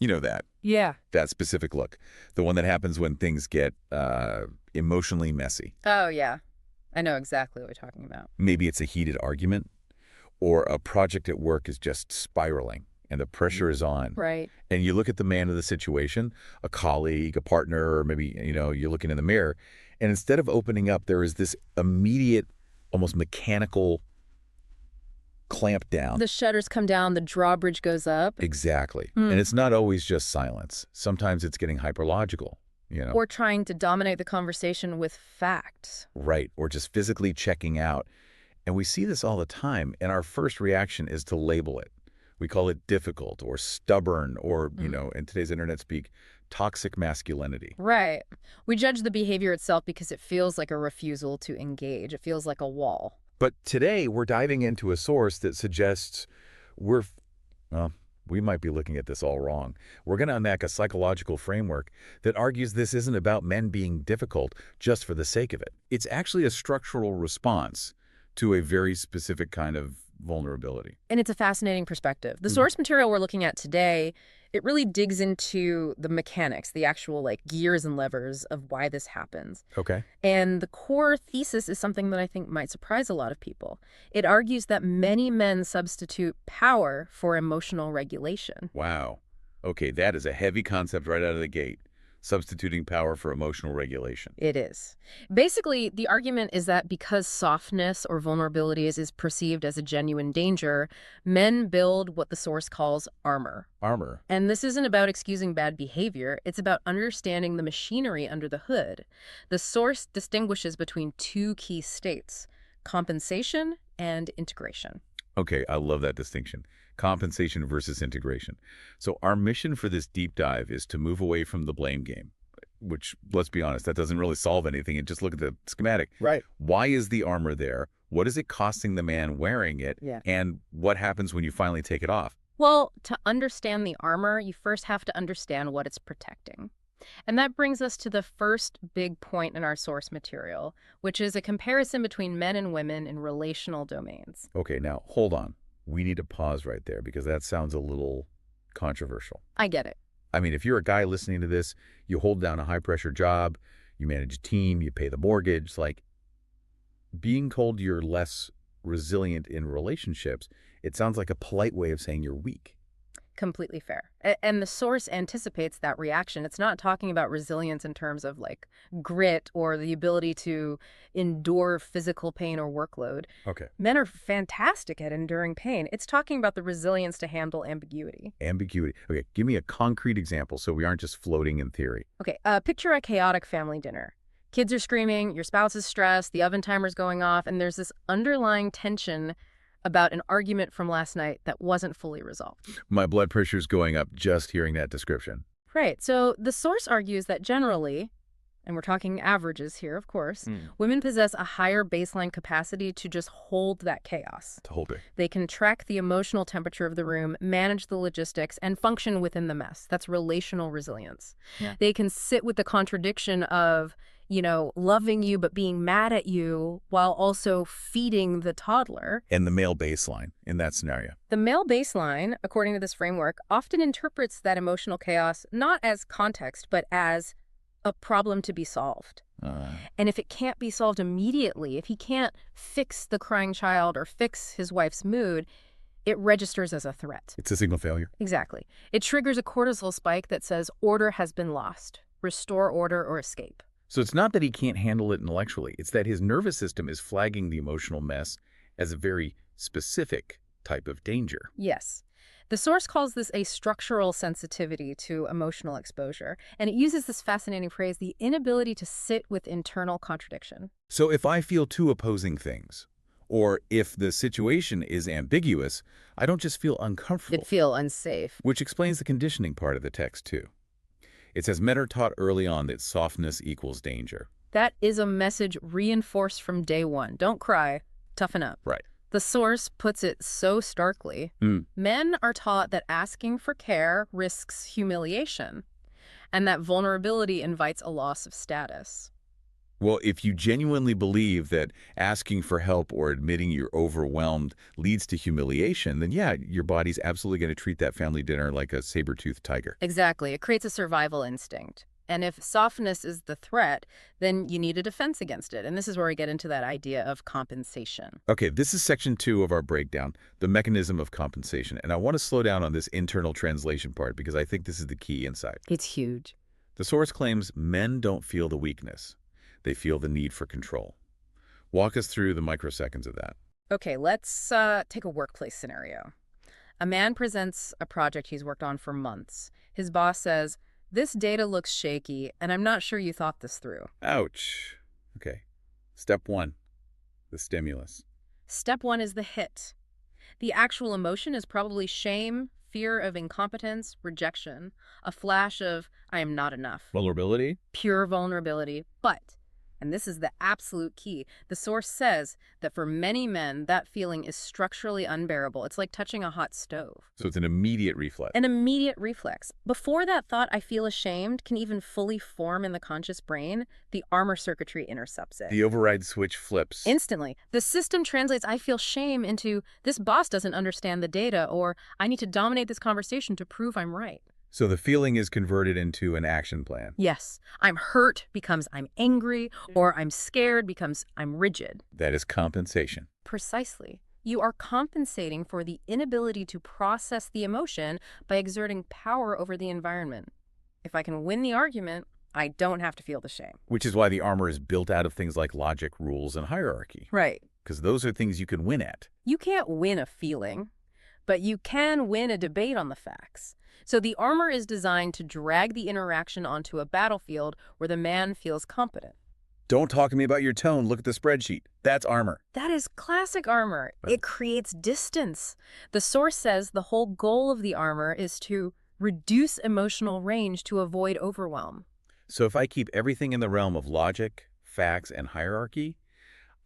You know that. Yeah. That specific look. The one that happens when things get emotionally messy. Oh, yeah. I know exactly what you're talking about. Maybe it's a heated argument, or a project at work is just spiraling and the pressure is on. Right. And you look at the man of the situation, a colleague, a partner, or maybe, you're looking in the mirror, and instead of opening up, there is this immediate, almost mechanical clamp down. The shutters come down, the drawbridge goes up. Exactly. Mm. And it's not always just silence. Sometimes it's getting hyperlogical. Or trying to dominate the conversation with facts. Right. Or just physically checking out. And we see this all the time, and our first reaction is to label it. We call it difficult or stubborn or, in today's internet speak, toxic masculinity. Right. We judge the behavior itself because it feels like a refusal to engage. It feels like a wall. But today, we're diving into a source that suggests we might be looking at this all wrong. We're going to unpack a psychological framework that argues this isn't about men being difficult just for the sake of it. It's actually a structural response to a very specific kind of vulnerability. And it's a fascinating perspective. The source material we're looking at today, it really digs into the mechanics, the actual gears and levers of why this happens. Okay. And the core thesis is something that I think might surprise a lot of people. It argues that many men substitute power for emotional regulation. Wow. Okay, that is a heavy concept right out of the gate. Substituting power for emotional regulation. It is. Basically, the argument is that because softness or vulnerability is perceived as a genuine danger, men build what the source calls armor. Armor. And this isn't about excusing bad behavior. It's about understanding the machinery under the hood. The source distinguishes between two key states: compensation and integration. Okay, I love that distinction. Compensation versus integration. So our mission for this deep dive is to move away from the blame game, which, let's be honest, that doesn't really solve anything. And just look at the schematic. Right. Why is the armor there? What is it costing the man wearing it? Yeah. And what happens when you finally take it off? Well, to understand the armor, you first have to understand what it's protecting. And that brings us to the first big point in our source material, which is a comparison between men and women in relational domains. Okay, now, hold on. We need to pause right there because that sounds a little controversial. I get it. I mean, if you're a guy listening to this, you hold down a high-pressure job, you manage a team, you pay the mortgage, being told you're less resilient in relationships, it sounds like a polite way of saying you're weak. Completely fair. And the source anticipates that reaction. It's not talking about resilience in terms of grit or the ability to endure physical pain or workload. Okay. Men are fantastic at enduring pain. It's talking about the resilience to handle ambiguity. Ambiguity. Okay, give me a concrete example so we aren't just floating in theory. Okay, picture a chaotic family dinner. Kids are screaming, your spouse is stressed, the oven timer's going off, and there's this underlying tension about an argument from last night that wasn't fully resolved. My blood pressure's going up just hearing that description. Right. So the source argues that generally, and we're talking averages here, of course, women possess a higher baseline capacity to just hold that chaos. To hold it. They can track the emotional temperature of the room, manage the logistics, and function within the mess. That's relational resilience. Yeah. They can sit with the contradiction of, loving you but being mad at you while also feeding the toddler. And the male baseline in that scenario. The male baseline, according to this framework, often interprets that emotional chaos not as context, but as a problem to be solved. And if it can't be solved immediately, if he can't fix the crying child or fix his wife's mood, it registers as a threat. It's a signal failure. Exactly. It triggers a cortisol spike that says order has been lost. Restore order or escape. So it's not that he can't handle it intellectually. It's that his nervous system is flagging the emotional mess as a very specific type of danger. Yes. The source calls this a structural sensitivity to emotional exposure, and it uses this fascinating phrase, the inability to sit with internal contradiction. So if I feel two opposing things, or if the situation is ambiguous, I don't just feel uncomfortable. It'd feel unsafe. Which explains the conditioning part of the text, too. It says men are taught early on that softness equals danger. That is a message reinforced from day one. Don't cry. Toughen up. Right. The source puts it so starkly. Men are taught that asking for care risks humiliation, and that vulnerability invites a loss of status. Well, if you genuinely believe that asking for help or admitting you're overwhelmed leads to humiliation, then yeah, your body's absolutely going to treat that family dinner like a saber-toothed tiger. Exactly. It creates a survival instinct. And if softness is the threat, then you need a defense against it. And this is where we get into that idea of compensation. Okay, this is section 2 of our breakdown, the mechanism of compensation. And I want to slow down on this internal translation part because I think this is the key insight. It's huge. The source claims men don't feel the weakness. They feel the need for control. Walk us through the microseconds of that. Okay, let's take a workplace scenario. A man presents a project he's worked on for months. His boss says, "This data looks shaky, and I'm not sure you thought this through." Ouch. Okay. Step 1, the stimulus. Step 1 is the hit. The actual emotion is probably shame, fear of incompetence, rejection, a flash of, "I am not enough." Vulnerability? Pure vulnerability. But, and this is the absolute key, the source says that for many men, that feeling is structurally unbearable. It's like touching a hot stove. So it's an immediate reflex. An immediate reflex. Before that thought, "I feel ashamed," can even fully form in the conscious brain, the armor circuitry intercepts it. The override switch flips. Instantly. The system translates "I feel shame" into "this boss doesn't understand the data," or "I need to dominate this conversation to prove I'm right." So the feeling is converted into an action plan. Yes. "I'm hurt" becomes "I'm angry," or "I'm scared" becomes "I'm rigid." That is compensation. Precisely. You are compensating for the inability to process the emotion by exerting power over the environment. If I can win the argument, I don't have to feel the shame. Which is why the armor is built out of things like logic, rules, and hierarchy. Right. Because those are things you can win at. You can't win a feeling, but you can win a debate on the facts. So the armor is designed to drag the interaction onto a battlefield where the man feels competent. Don't talk to me about your tone. Look at the spreadsheet. That's armor. That is classic armor. It creates distance. The source says the whole goal of the armor is to reduce emotional range to avoid overwhelm. So if I keep everything in the realm of logic, facts, and hierarchy,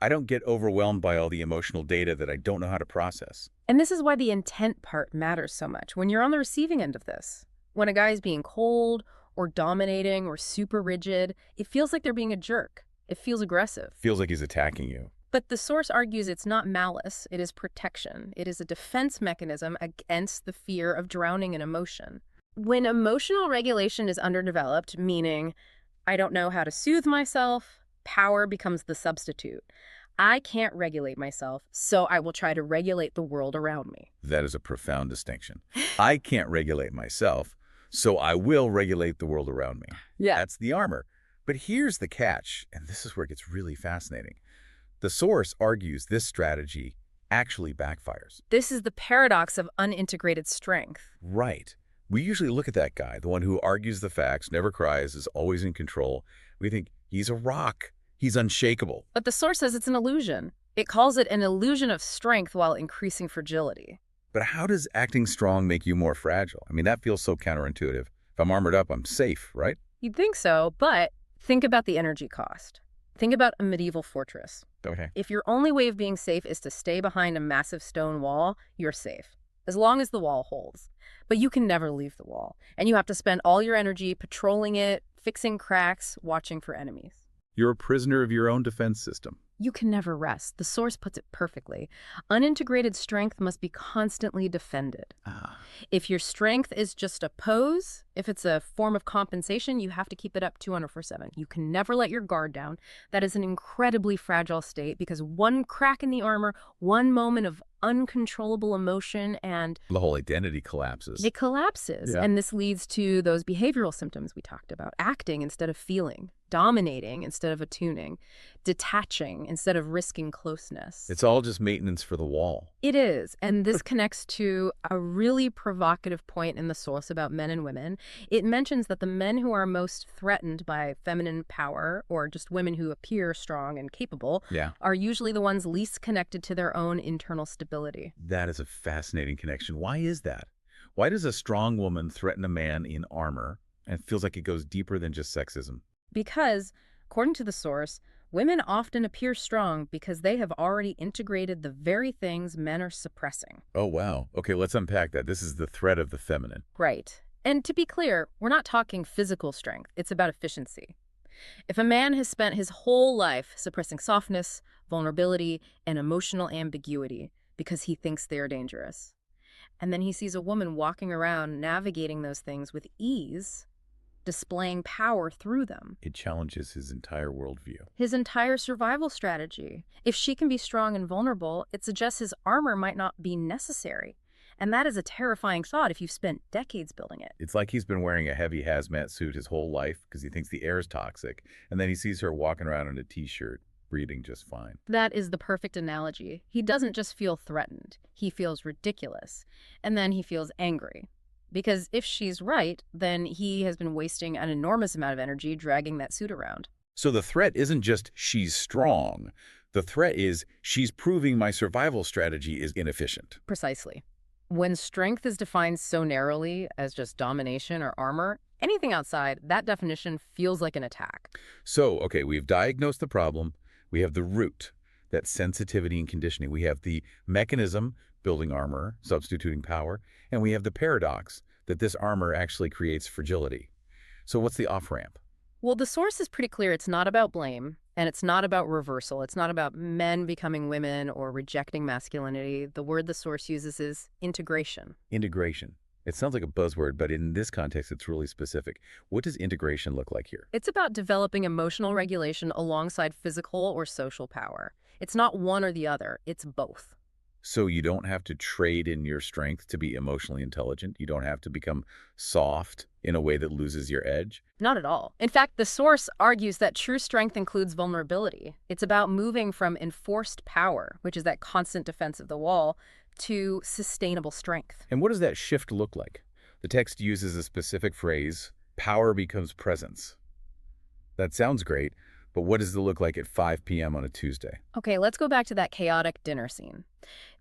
I don't get overwhelmed by all the emotional data that I don't know how to process. And this is why the intent part matters so much when you're on the receiving end of this. When a guy is being cold or dominating or super rigid, it feels like they're being a jerk. It feels aggressive. Feels like he's attacking you. But the source argues it's not malice, it is protection. It is a defense mechanism against the fear of drowning in emotion. When emotional regulation is underdeveloped, meaning I don't know how to soothe myself, power becomes the substitute. I can't regulate myself, so I will try to regulate the world around me. That is a profound distinction. I can't regulate myself, so I will regulate the world around me. Yeah. That's the armor. But here's the catch, and this is where it gets really fascinating. The source argues this strategy actually backfires. This is the paradox of unintegrated strength. Right. We usually look at that guy, the one who argues the facts, never cries, is always in control. We think he's a rock. He's unshakable. But the source says it's an illusion. It calls it an illusion of strength while increasing fragility. But how does acting strong make you more fragile? I mean, that feels so counterintuitive. If I'm armored up, I'm safe, right? You'd think so, but think about the energy cost. Think about a medieval fortress. Okay. If your only way of being safe is to stay behind a massive stone wall, you're safe, as long as the wall holds. But you can never leave the wall, and you have to spend all your energy patrolling it, fixing cracks, watching for enemies. You're a prisoner of your own defense system. You can never rest. The source puts it perfectly. Unintegrated strength must be constantly defended. If your strength is just a pose, if it's a form of compensation, you have to keep it up 24/7. You can never let your guard down. That is an incredibly fragile state because one crack in the armor, one moment of uncontrollable emotion, and The whole identity collapses. it collapses. Yeah. And this leads to those behavioral symptoms we talked about. Acting instead of feeling, dominating instead of attuning, detaching instead of risking closeness. It's all just maintenance for the wall. It is. And this connects to a really provocative point in the source about men and women. It mentions that the men who are most threatened by feminine power, or just women who appear strong and capable, Yeah. are usually the ones least connected to their own internal stability. That is a fascinating connection. Why is that? Why does a strong woman threaten a man in armor and it feels like it goes deeper than just sexism? Because, according to the source, women often appear strong because they have already integrated the very things men are suppressing. Oh, wow. Okay, let's unpack that. This is the threat of the feminine. Right. And to be clear, we're not talking physical strength. It's about efficiency. If a man has spent his whole life suppressing softness, vulnerability, and emotional ambiguity because he thinks they're dangerous, and then he sees a woman walking around navigating those things with ease, displaying power through them, It challenges his entire worldview. his entire survival strategy. If she can be strong and vulnerable, it suggests his armor might not be necessary. And that is a terrifying thought if you've spent decades building it. It's like he's been wearing a heavy hazmat suit his whole life because he thinks the air is toxic, and then he sees her walking around in a t-shirt, breathing just fine. That is the perfect analogy. He doesn't just feel threatened, he feels ridiculous. And then he feels angry. Because if she's right, then he has been wasting an enormous amount of energy dragging that suit around. So the threat isn't just she's strong. The threat is she's proving my survival strategy is inefficient. Precisely. When strength is defined so narrowly as just domination or armor, anything outside that definition feels like an attack. So, okay, we've diagnosed the problem. We have the root, that sensitivity and conditioning. We have the mechanism, building armor, substituting power, and we have the paradox that this armor actually creates fragility. So what's the off-ramp? Well, the source is pretty clear. It's not about blame, and it's not about reversal. It's not about men becoming women or rejecting masculinity. The word the source uses is integration. Integration. It sounds like a buzzword, but in this context, it's really specific. What does integration look like here? It's about developing emotional regulation alongside physical or social power. It's not one or the other. It's both. So you don't have to trade in your strength to be emotionally intelligent. You don't have to become soft in a way that loses your edge. Not at all. In fact, the source argues that true strength includes vulnerability. It's about moving from enforced power, which is that constant defense of the wall, to sustainable strength. And what does that shift look like? The text uses a specific phrase, power becomes presence. That sounds great, but what does it look like at 5 p.m. on a Tuesday? Okay, let's go back to that chaotic dinner scene.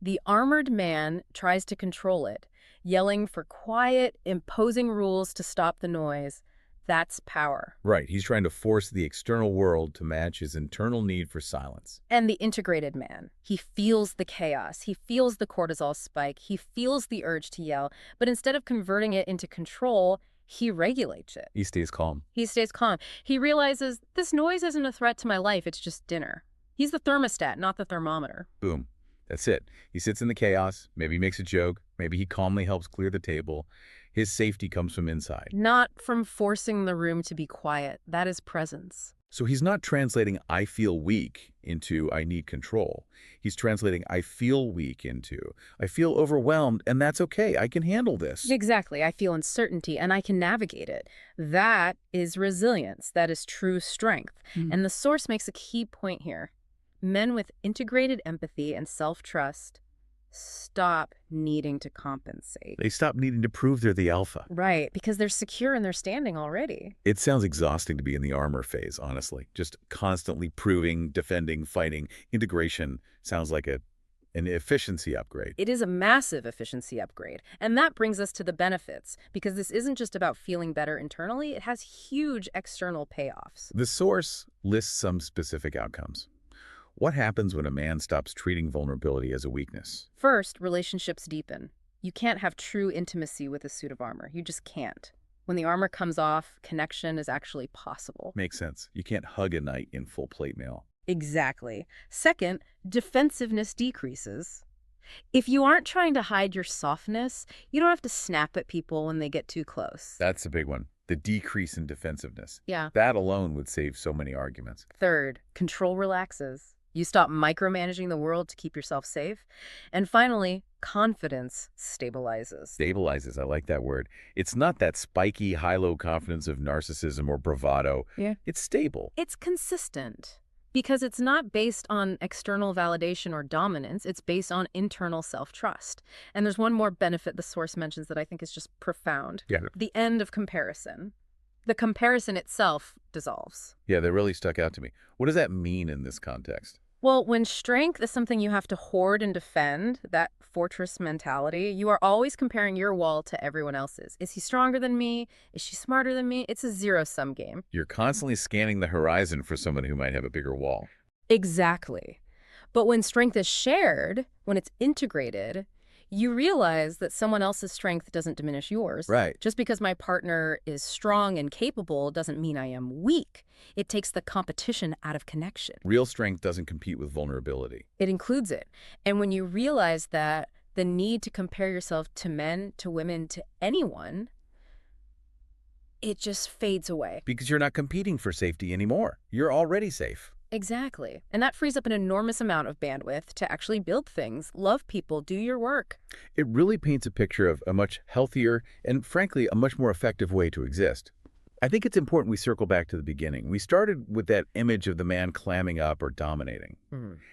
The armored man tries to control it, yelling for quiet, imposing rules to stop the noise. That's power. Right, he's trying to force the external world to match his internal need for silence. And the integrated man, he feels the chaos, he feels the cortisol spike, he feels the urge to yell, but instead of converting it into control, he regulates it. He stays calm. He stays calm. He realizes this noise isn't a threat to my life, it's just dinner. He's the thermostat, not the thermometer. Boom. That's it. He sits in the chaos. Maybe he makes a joke. Maybe he calmly helps clear the table. His safety comes from inside. Not from forcing the room to be quiet. That is presence. So he's not translating I feel weak into I need control. He's translating I feel weak into I feel overwhelmed, and that's okay. I can handle this. Exactly. I feel uncertainty and I can navigate it. That is resilience. That is true strength. And the source makes a key point here. Men with integrated empathy and self-trust stop needing to compensate. They stop needing to prove they're the alpha. Right, because they're secure in their standing already. It sounds exhausting to be in the armor phase, honestly. Just constantly proving, defending, fighting. Integration sounds like an efficiency upgrade. It is a massive efficiency upgrade. And that brings us to the benefits, because this isn't just about feeling better internally, it has huge external payoffs. The source lists some specific outcomes. What happens when a man stops treating vulnerability as a weakness? First, relationships deepen. You can't have true intimacy with a suit of armor. You just can't. When the armor comes off, connection is actually possible. Makes sense. You can't hug a knight in full plate mail. Exactly. Second, defensiveness decreases. If you aren't trying to hide your softness, you don't have to snap at people when they get too close. That's a big one. The decrease in defensiveness. Yeah. That alone would save so many arguments. Third, control relaxes. You stop micromanaging the world to keep yourself safe. And finally, confidence stabilizes. Stabilizes, I like that word. It's not that spiky, high-low confidence of narcissism or bravado. Yeah. It's stable. It's consistent because it's not based on external validation or dominance. It's based on internal self-trust. And there's one more benefit the source mentions that I think is just profound. Yeah. The end of comparison. The comparison itself dissolves. Yeah, that really stuck out to me. What does that mean in this context? Well, when strength is something you have to hoard and defend, that fortress mentality, you are always comparing your wall to everyone else's. Is he stronger than me? Is she smarter than me? It's a zero-sum game. You're constantly scanning the horizon for someone who might have a bigger wall. Exactly. But when strength is shared, when it's integrated, You realize that someone else's strength doesn't diminish yours. Right. Just because my partner is strong and capable doesn't mean I am weak. It takes the competition out of connection. Real strength doesn't compete with vulnerability. It includes it. And when you realize that, the need to compare yourself to men, to women, to anyone, it just fades away. Because you're not competing for safety anymore. You're already safe. Exactly. And that frees up an enormous amount of bandwidth to actually build things, love people, do your work. It really paints a picture of a much healthier and, frankly, a much more effective way to exist. I think it's important we circle back to the beginning. We started with that image of the man clamming up or dominating.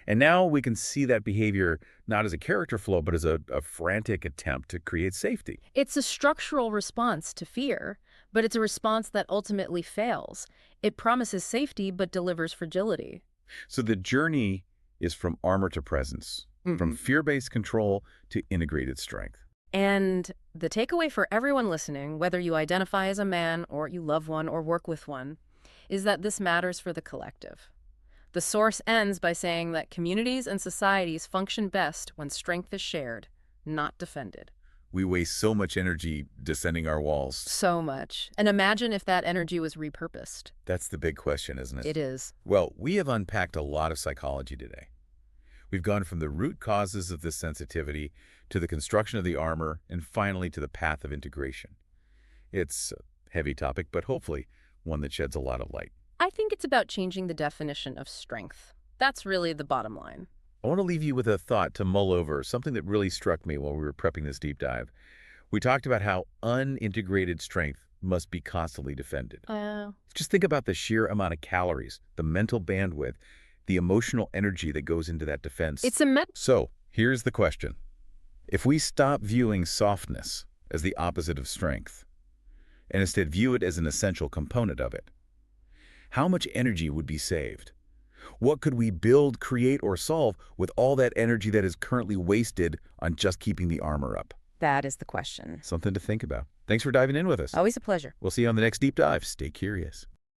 And now we can see that behavior not as a character flaw, but as a frantic attempt to create safety. It's a structural response to fear, but it's a response that ultimately fails. It promises safety, but delivers fragility. So the journey is from armor to presence, from fear-based control to integrated strength. And the takeaway for everyone listening, whether you identify as a man or you love one or work with one, is that this matters for the collective. The source ends by saying that communities and societies function best when strength is shared, not defended. We waste so much energy descending our walls. So much. And imagine if that energy was repurposed. That's the big question, isn't it? It is. Well, we have unpacked a lot of psychology today. We've gone from the root causes of this sensitivity to the construction of the armor and finally to the path of integration. It's a heavy topic, but hopefully one that sheds a lot of light. I think it's about changing the definition of strength. That's really the bottom line. I want to leave you with a thought to mull over, something that really struck me while we were prepping this deep dive. We talked about how unintegrated strength must be constantly defended. Just think about the sheer amount of calories, the mental bandwidth, the emotional energy that goes into that defense. So, here's the question. If we stop viewing softness as the opposite of strength, and instead view it as an essential component of it, how much energy would be saved? What could we build, create, or solve with all that energy that is currently wasted on just keeping the armor up? That is the question. Something to think about. Thanks for diving in with us. Always a pleasure. We'll see you on the next deep dive. Stay curious.